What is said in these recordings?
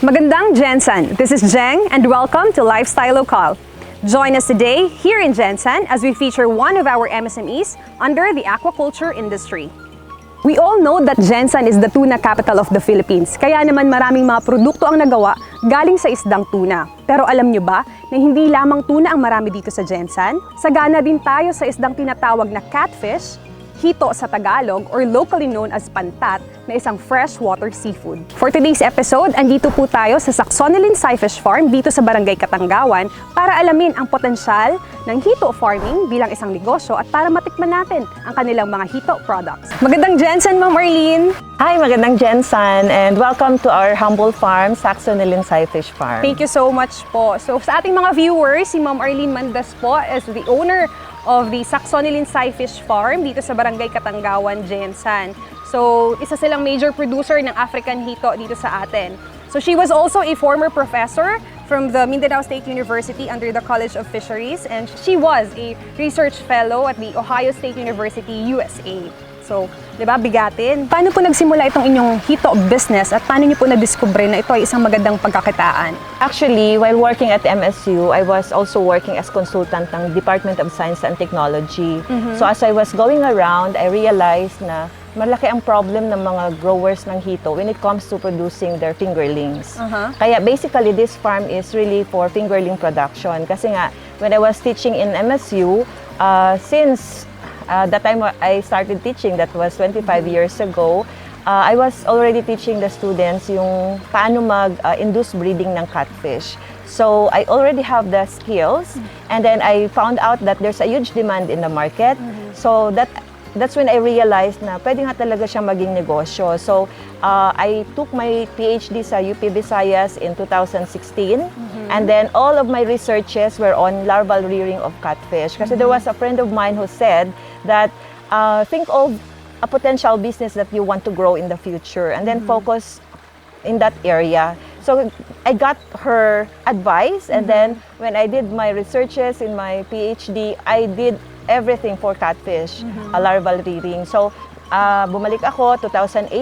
Magandang Jensen! This is Jeng and welcome to Lifestyle Lokal. Join us today here in Jensen as we feature one of our MSMEs under the aquaculture industry. We all know that Jensen is the tuna capital of the Philippines, kaya naman maraming mga produkto ang nagawa galing sa isdang tuna. Pero alam nyo ba na hindi lamang tuna ang marami dito sa Jensen? Sagana din tayo sa isdang tinatawag na catfish, Hito sa Tagalog or locally known as pantat na isang freshwater seafood. For today's episode, andito po tayo sa Saxonylyn Scifish Farm dito sa Barangay Katangawan para alamin ang potensyal ng Hito farming bilang isang negosyo at para matikman natin ang kanilang mga Hito products. Magandang Jensen, Ma'am Arlyn! Hi, magandang Jensen and welcome to our humble farm, Saxonylyn Scifish Farm. Thank you so much po. So sa ating mga viewers, si Ma'am Arlyn Mandas po is the owner of the Saxonylyn Scifish Farm dito sa Barangay Katangawan, Jensen. So, isa silang major producer ng African Hito dito sa atin. So, she was also a former professor from the Mindanao State University under the College of Fisheries, and she was a research fellow at the Ohio State University, USA. So, di ba, bigatin. Paano po nagsimula itong inyong Hito business at paano niyo po na-discover na ito ay isang magandang pagkakitaan? Actually, while working at MSU, I was also working as consultant ng Department of Science and Technology. So as I was going around, I realized na malaki ang problem ng mga growers ng Hito when it comes to producing their fingerlings. Kaya basically, this farm is really for fingerling production. Kasi nga, when I was teaching in MSU, since that time I started teaching, that was 25 years ago, I was already teaching the students yung paano mag-induce breeding ng catfish. So I already have the skills, and then I found out that there's a huge demand in the market. So that's when I realized na pwede nga talaga siyang maging negosyo. So I took my PhD sa UP Visayas in 2016, and then all of my researches were on larval rearing of catfish. Kasi there was a friend of mine who said that think of a potential business that you want to grow in the future and then focus in that area. So I got her advice, and then when I did my researches in my PhD, I did everything for catfish, larval rearing. So bumalik ako 2018.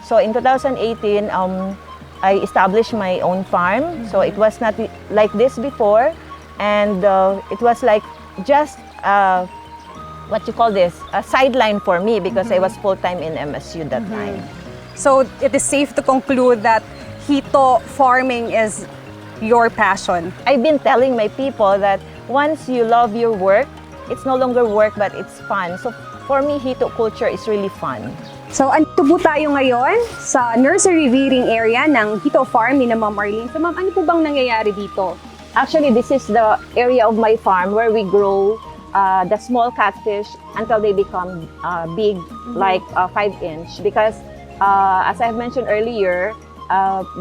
So in 2018, I established my own farm. So it was not like this before, and it was like just what you call this, a sideline for me because I was full-time in MSU that time. So it is safe to conclude that Hito farming is your passion. I've been telling my people that once you love your work, it's no longer work but it's fun. So for me, Hito culture is really fun. So andito po tayo ngayon sa nursery rearing area ng Hito farm ni na Ma'am Arlyn. So Ma'am, ano po bang nangyayari dito? Actually, this is the area of my farm where we grow the small catfish until they become big, like 5-inch. Because as I've mentioned earlier,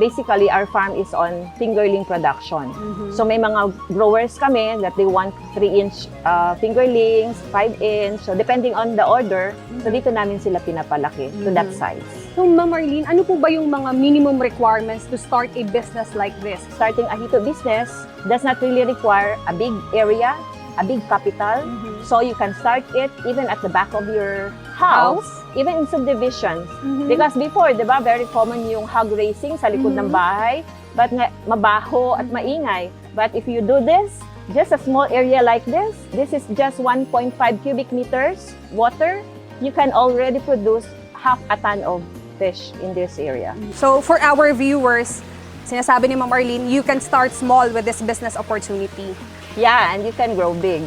basically our farm is on fingerling production. So may mga growers kami that they want 3-inch fingerlings, 5-inch. So depending on the order, so dito namin sila pinapalaki to that size. So Ma'am Arlyn, ano po ba yung mga minimum requirements to start a business like this? Starting a Hito business does not really require a big area, a big capital. So you can start it even at the back of your house, even in subdivisions. Because before, di ba, very common yung hog racing sa likod ng bahay, but mabaho at maingay. But if you do this, just a small area like this is just 1.5 cubic meters water, you can already produce half a ton of fish in this area. So for our viewers, sinasabi ni Ma'am Arlyn, you can start small with this business opportunity. Yeah, and you can grow big.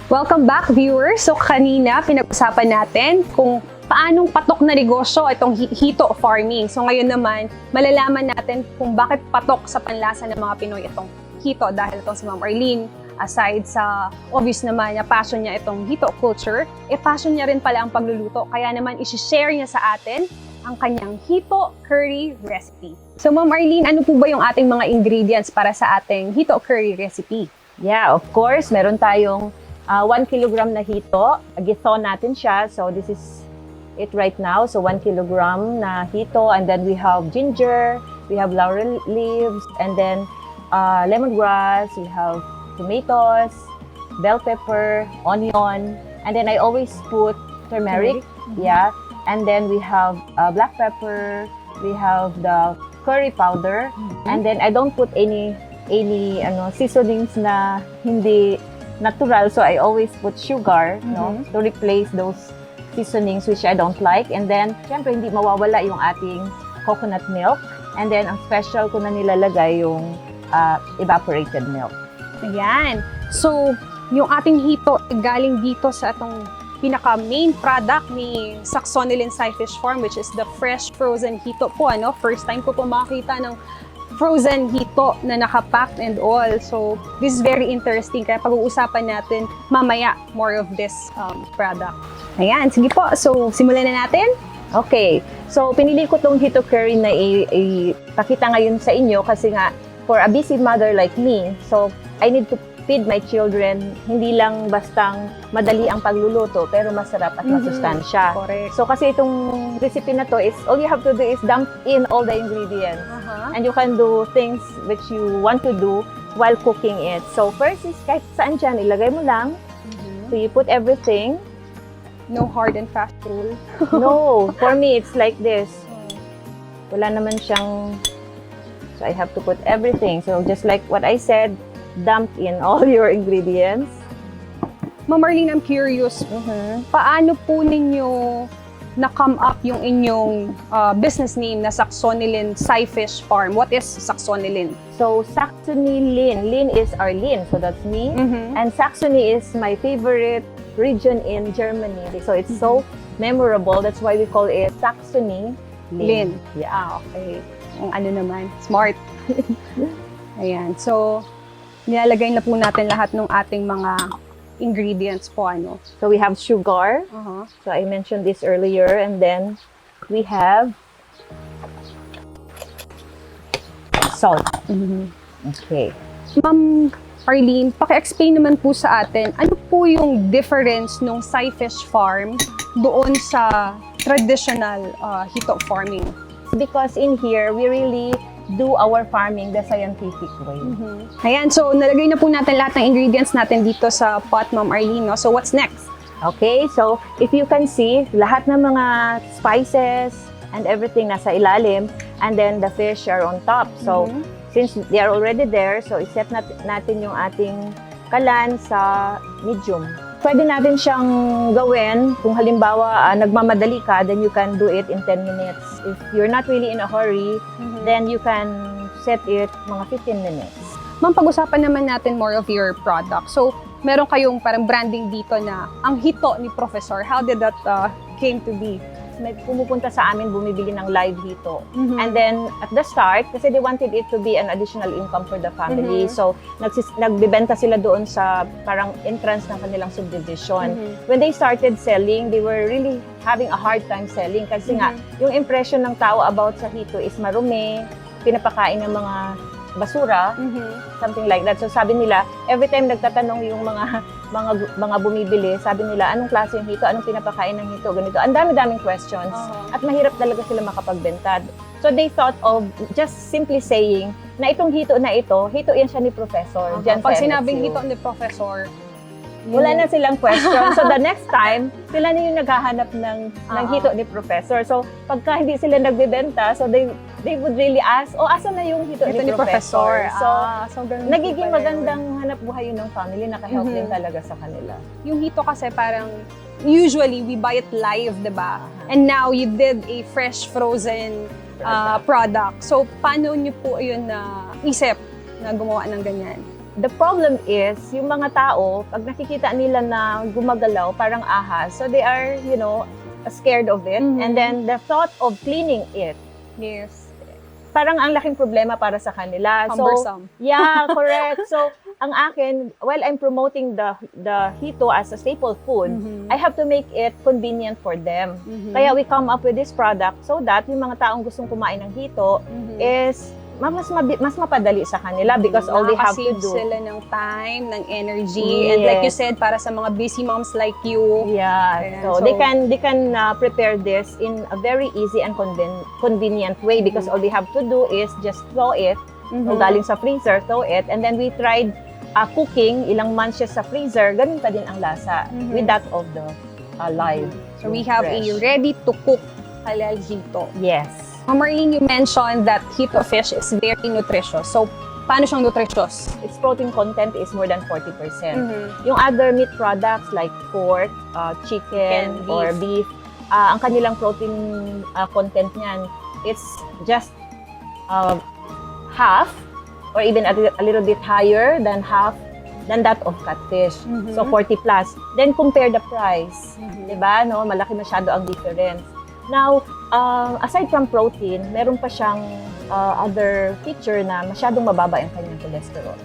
Welcome back, viewers. So kanina, pinag-usapan natin kung paanong patok na negosyo itong Hito farming. So ngayon naman, malalaman natin kung bakit patok sa panlasa ng mga Pinoy itong Hito. Dahil itong si Ma'am Arlyn, aside sa obvious naman na passion niya itong Hito culture, passion niya rin pala ang pagluluto. Kaya naman, isi-share niya sa atin ang kanyang Hito curry recipe. So Ma'am Arlyn, ano po ba yung ating mga ingredients para sa ating Hito curry recipe? Yeah, of course, meron tayong 1 kilogram na hito. Githo natin siya. So this is it right now. So 1 kilogram na hito. And then we have ginger, we have laurel leaves, and then lemongrass, we have tomatoes, bell pepper, onion, and then I always put turmeric. Yeah. And then we have black pepper, We have the curry powder. And then I don't put any seasonings na hindi natural. So I always put sugar, no, to replace those seasonings which I don't like. And then, syempre, hindi mawawala yung ating coconut milk. And then, ang special ko na nilalagay yung evaporated milk. Ayan. So, yung ating hito galing dito sa atong pinaka-main product ni Saxonylyn Scifish Farm, which is the fresh frozen hito po. Ano? First time ko po makita ng frozen hito na nakapacked and all. So, this is very interesting. Kaya pag-uusapan natin mamaya more of this product. Ayan, sige po. So, simulan na natin. Okay. So, pinili ko tong hito curry na ipakita ngayon sa inyo kasi nga, for a busy mother like me, so I need to feed my children, hindi lang bastang madali ang pagluluto, pero masarap at masustansya. Correct. So kasi itong recipe na to is, all you have to do is dump in all the ingredients. And you can do things which you want to do while cooking it. So first is kahit saan dyan, ilagay mo lang. So you put everything. No hard and fast rule. No, for me it's like this. Wala naman siyang, so I have to put everything. So just like what I said, dump in all your ingredients. Ma'am Arlyn, I'm curious, paano po ninyo na-come up yung inyong business name na Saxonylyn Scifish Farm? What is Saxonylyn? So Saxonylyn, Lyn is Arlyn, so that's me. And Saxony is my favorite region in Germany. So it's so memorable, that's why we call it Saxonylyn. Yeah. Okay. Ano naman, smart. Ayan, so nilalagay na po natin lahat ng ating mga ingredients po, ano. So we have sugar. So I mentioned this earlier, and then we have salt. Okay. Ma'am Arlyn, paki-explain naman po sa atin, ano po yung difference ng Scifish Farm doon sa traditional hito farming? Because in here, we really do our farming the scientific way. Ayan, so nalagay na po natin lahat ng ingredients natin dito sa pot, Ma'am Arlyn, no? So what's next? Okay, so if you can see, lahat ng mga spices and everything nasa ilalim, and then the fish are on top. So since they are already there, so iset natin yung ating kalan sa medium. Pwede natin siyang gawin, kung halimbawa nagmamadali ka, then you can do it in 10 minutes. If you're not really in a hurry, then you can set it mga 15 minutes. Ma'am, pag-usapan naman natin more of your product. So, meron kayong parang branding dito na ang hito ni Professor. How did that came to be? May pumupunta sa amin, bumibili ng live hito. And then, at the start, kasi they wanted it to be an additional income for the family. So, nagbibenta sila doon sa parang entrance ng kanilang subdivision. When they started selling, they were really having a hard time selling kasi nga, yung impression ng tao about sa hito is marumi, pinapakain ng mga basura, something like that. So sabi nila, every time nagtatanong yung mga bumibili, sabi nila, anong klase yung hito, anong pinapakain ng hito, ganito. Ang dami-daming questions at mahirap talaga sila makapagbenta. So they thought of just simply saying na itong hito na ito yan siya ni Professor. Pag sinabing hito ni Professor, wala na silang question. So the next time, sila na yung naghahanap ng hito ni Professor. So pagka hindi sila nagbebenta, so they would really ask, asan na yung hito ni Professor? So nagiging magandang hanap buhay yun ng family, naka-help din talaga sa kanila. Yung hito kasi parang, usually we buy it live, diba? And now you did a fresh frozen product. So paano niyo po yun na isip na gumawa ng ganyan? The problem is, yung mga tao, pag nakikita nila na gumagalaw, parang ahas, so they are, scared of it. And then the thought of cleaning it, parang ang laking problema para sa kanila. Cumbersome. So, yeah, correct. So, ang akin, while I'm promoting the hito as a staple food, I have to make it convenient for them. Kaya we come up with this product so that yung mga taong gustong kumain ng hito is mas mapadali sa kanila because all they have to do. Sila ng time, ng energy, and like you said, para sa mga busy moms like you. Yeah, so they can prepare this in a very easy and convenient way because all they have to do is just throw it, so galing sa freezer, throw it, and then we tried cooking, ilang months siya sa freezer, ganun pa din ang lasa with that of the live. So we have a ready to cook halal hito. Yes. Ma'am Arlyn, you mentioned that Hito fish is very nutritious. So, paano siyang nutritious? Its protein content is more than 40%. Yung other meat products like pork, chicken, Chicken, or beef, ang kanilang protein content niyan, it's just half or even a little bit higher than half than that of catfish. So 40 plus. Then compare the price. 'Di ba? No, malaki masyado ang difference. Now, aside from protein, meron pa siyang other feature na masyadong mababa yung kanyang cholesterol.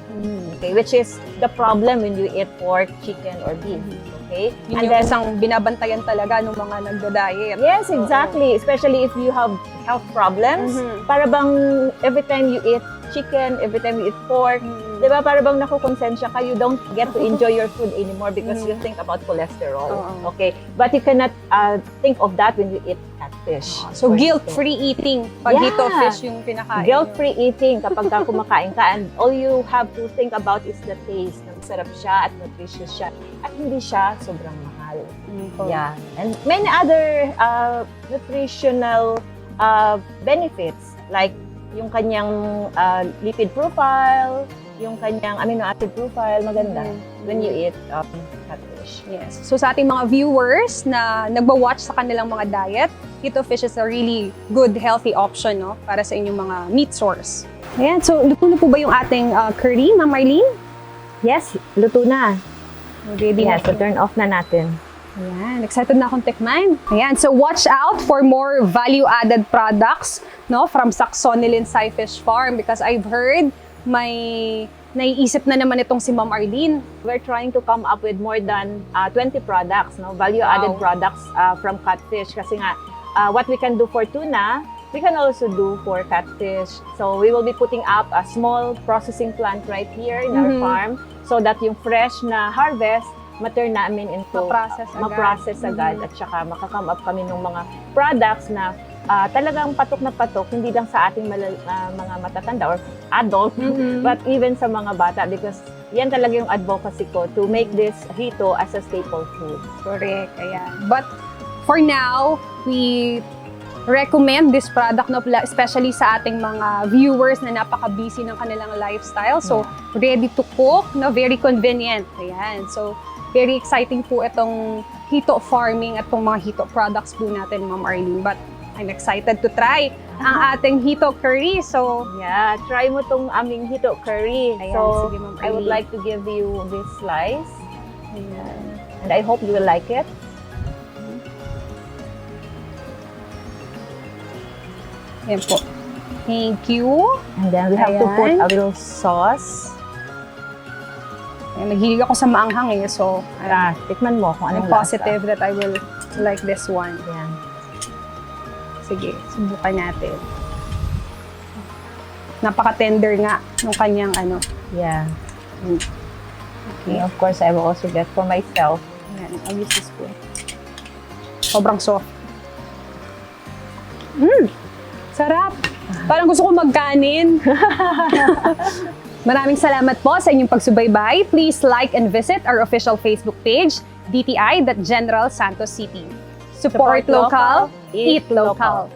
Okay, which is the problem when you eat pork, chicken, or beef. Okay? Yun yung isang binabantayan talaga ng mga nagda-diet. Yes, exactly. Especially if you have health problems. Para bang every time you eat chicken, every time you eat pork, di ba, para bang nakukonsensya ka, you don't get to enjoy your food anymore because you think about cholesterol. Okay? But you cannot think of that when you eat catfish. So, guilt-free eating pag Hito fish yung pinakain. Guilt-free eating kapag ka kumakain ka, and all you have to think about is the taste. Masarap siya at nutritious siya. At hindi siya sobrang mahal. Yeah. And many other nutritional benefits like yung kanyang lipid profile, yung kanyang amino acid profile, maganda when you eat catfish. Yes. So sa ating mga viewers na nagwa-watch sa kanilang mga diet, Hito fish is a really good, healthy option, no, para sa inyong mga meat source. Ayan, so luto na po ba yung ating curry, Ma'am Arlyn? Yes, luto na. Ready na. So turn off na natin. Ayan, excited na akong tikman. Ayan, so watch out for more value-added products, no, from Saxonylyn Scifish Farm because I've heard may naiisip na naman itong si Ma'am Arlyn. We're trying to come up with more than 20 products, no, value-added products from catfish. Kasi nga, what we can do for tuna, we can also do for catfish. So we will be putting up a small processing plant right here in our farm so that yung fresh na harvest ma-turn namin into ma-process agad at saka maka-come up kami ng mga products na talagang patok na patok, hindi lang sa ating mga matatanda or adult, but even sa mga bata because yan talaga yung advocacy ko to make this Hito as a staple food. Correct, ayan. But for now, we recommend this product, no, especially sa ating mga viewers na napaka-busy ng kanilang lifestyle. So, ready to cook, no, very convenient. Ayan. So, very exciting po itong Hito farming at itong mga Hito products po natin, Ma'am Arlyn. But I'm excited to try ang ating Hito curry. So, yeah, try mo tong aming Hito curry. Ayan, so, sige, Ma'am I would Arlyn. like to give you this slice. Ayan. And I hope you will like it. Ayan po. Thank you. And then we have to put a little sauce. Ayan, maghilig ako sa maanghang eh. So, Tikman mo kung I'm anong positive that I will like this one. Yan. Sige, subukan natin. Napaka-tender nga ng kanyang ano. Yeah. Okay. And of course, I will also get for myself. Ayan, I'll use this spoon. Sobrang soft. Sarap! Parang gusto ko magkanin. Maraming salamat po sa inyong pagsubaybay. Please like and visit our official Facebook page, DTI General Santos City. Support local, eat local.